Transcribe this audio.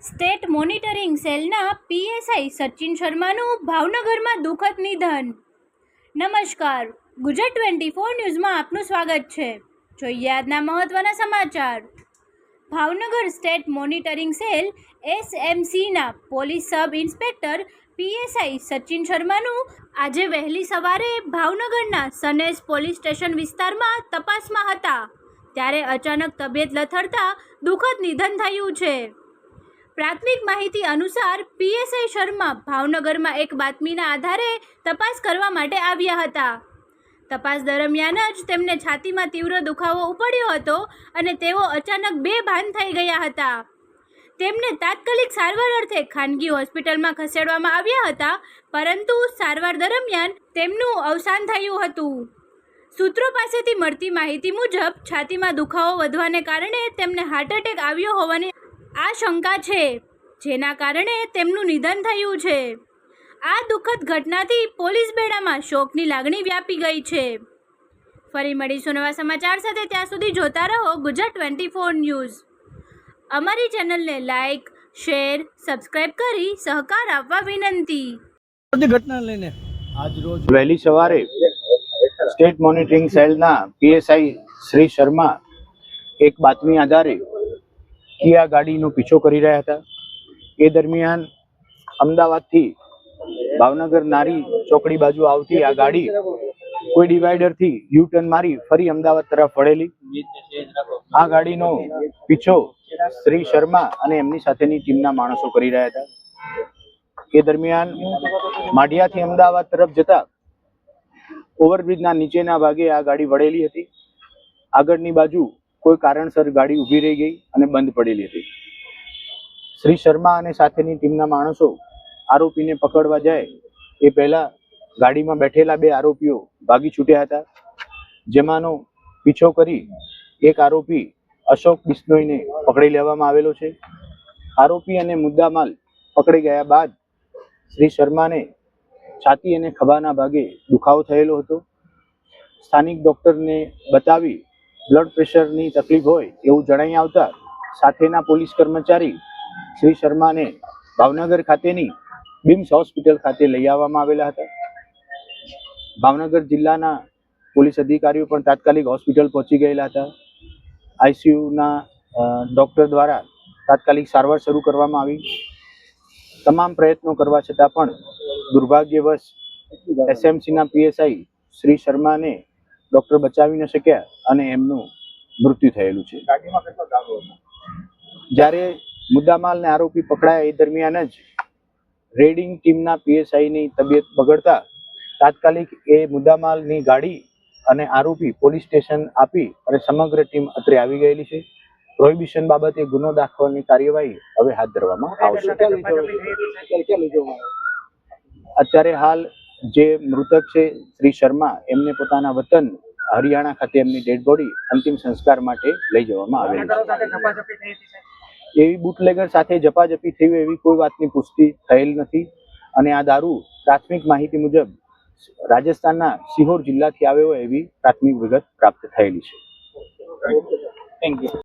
State monitoring સેલના PSI Sachin શર્માનું ભાવનગરમાં દુઃખદ નિધન. નમસ્કાર, ગુજરાત 24 ન્યૂઝમાં આપનું સ્વાગત છે. જોઈએ આજના મહત્વના સમાચાર. ભાવનગર સ્ટેટ મોનિટરિંગ સેલ એસએમસીના police sub inspector PSI Sachin શર્માનું આજે વહેલી સવારે ભાવનગરના સનેસ પોલીસ સ્ટેશન વિસ્તારમાં તપાસમાં હતા ત્યારે અચાનક તબિયત લથડતા દુઃખદ નિધન થયું છે. પ્રાથમિક માહિતી અનુસાર પીએસઆઈ શર્મા ભાવનગરમાં એક બાતમીના આધારે તપાસ કરવા માટે આવ્યા હતા. તપાસ દરમિયાન જ તેમને છાતીમાં તીવ્ર દુખાવો ઉપડ્યો હતો અને તેઓ અચાનક બેભાન થઈ ગયા હતા. તેમને તાત્કાલિક સારવાર અર્થે ખાનગી હોસ્પિટલમાં ખસેડવામાં આવ્યા હતા, પરંતુ સારવાર દરમિયાન તેમનું અવસાન થયું હતું. સૂત્રો પાસેથી મળતી માહિતી મુજબ છાતીમાં દુખાવો વધવાને કારણે તેમને હાર્ટ એટેક આવ્યો હોવાની આશંકા છે, જેના કારણે તેમનું નિધન થયું છે. આ દુઃખદ ઘટનાથી પોલીસ બેડામાં શોકની લાગણી વ્યાપી ગઈ છે. ફરી મળીશું નવા સમાચાર સાથે, ત્યાં સુધી જોતા રહો ગુજરાત 24 ન્યૂઝ. અમારી ચેનલને લાઇક, શેર, સબસ્ક્રાઇબ કરી સહકાર આપવા વિનંતી. ઘટના લઈને આજ રોજ વહેલી સવારે સ્ટેટ મોનિટરિંગ સેલના પીએસઆઈ શ્રી શર્મા એક બાતમી આધારે કિયા ગાડીનો પીછો કરી રહ્યા હતા. એ દરમિયાન અમદાવાદથી ભાવનગર નારી ચોકડી બાજુ આવતી આ ગાડી કોઈ ડિવાઈડરથી યુ ટર્ન મારી ફરી અમદાવાદ તરફ વળેલી. આ ગાડીનો પીછો શ્રી શર્મા અને એમની સાથેની ટીમના માણસો કરી રહ્યા હતા. એ દરમિયાન માઢિયાથી અમદાવાદ તરફ જતા ઓવરબ્રિજના નીચેના ભાગે આ ગાડી વળેલી હતી. આગળની બાજુ કોઈ કારણસર ગાડી ઊભી રહી ગઈ અને બંધ પડેલી હતી. શ્રી શર્મા અને સાથેની ટીમના માણસો આરોપીને પકડવા જાય એ પહેલા ગાડીમાં બેઠેલા બે આરોપીઓ ભાગી છૂટ્યા હતા, જેમાંનો પીછો કરી એક આરોપી અશોક બિશ્નોઈને પકડી લેવામાં આવેલો છે. આરોપી અને મુદ્દામાલ પકડી ગયા બાદ શ્રી શર્માને છાતી અને ખભાના ભાગે દુખાવો થયેલો હતો. સ્થાનિક ડોક્ટરને બતાવી બ્લડ પ્રેશરની તકલીફ હોય એવું જણાઈ આવતા સાથેના પોલીસ કર્મચારી શ્રી શર્માને ભાવનગર ખાતેની બિમ્સ હોસ્પિટલ ખાતે લઈ આવવામાં આવેલા હતા. ભાવનગર જિલ્લાના પોલીસ અધિકારીઓ પણ તાત્કાલિક હોસ્પિટલ પહોંચી ગયેલા હતા. આઈસીયુના ડોક્ટર દ્વારા તાત્કાલિક સારવાર શરૂ કરવામાં આવી. તમામ પ્રયત્નો કરવા છતાં પણ દુર્ભાગ્યવશ એસએમસીના પીએસઆઈ શ્રી શર્માને ડોક્ટર બચાવી ન શક્યા અને એમનું મૃત્યુ થયેલું છે. જ્યારે મુદ્દામાલ ને આરોપી પકડાયા એ દરમિયાન જ રેડિંગ ટીમના પીએસઆઈની તબિયત બગડતા તાત્કાલિક એ મુદ્દામાલની ગાડી અને આરોપી પોલીસ સ્ટેશન આપી અને સમગ્ર ટીમ અત્રે આવી ગયેલી છે. પ્રોહિબિશન બાબતે ગુનો દાખવવાની કાર્યવાહી હવે હાથ ધરવામાં આવશે. અત્યારે હાલ જે મૃતક છે શ્રી શર્મા, એમને પોતાના વતન હરિયાણા ખાતે એમની ડેડ બોડી અંતિમ સંસ્કાર માટે લઈ જવામાં આવેલી છે. એવી બુટલેગર સાથે ઝપાઝપી થઈ એવી કોઈ વાતની પુષ્ટિ થયેલ નથી અને આ દારૂ પ્રાથમિક માહિતી મુજબ રાજસ્થાનના સિહોર જિલ્લાથી આવ્યો એવી પ્રાથમિક વિગત પ્રાપ્ત થયેલી છે. Thank you.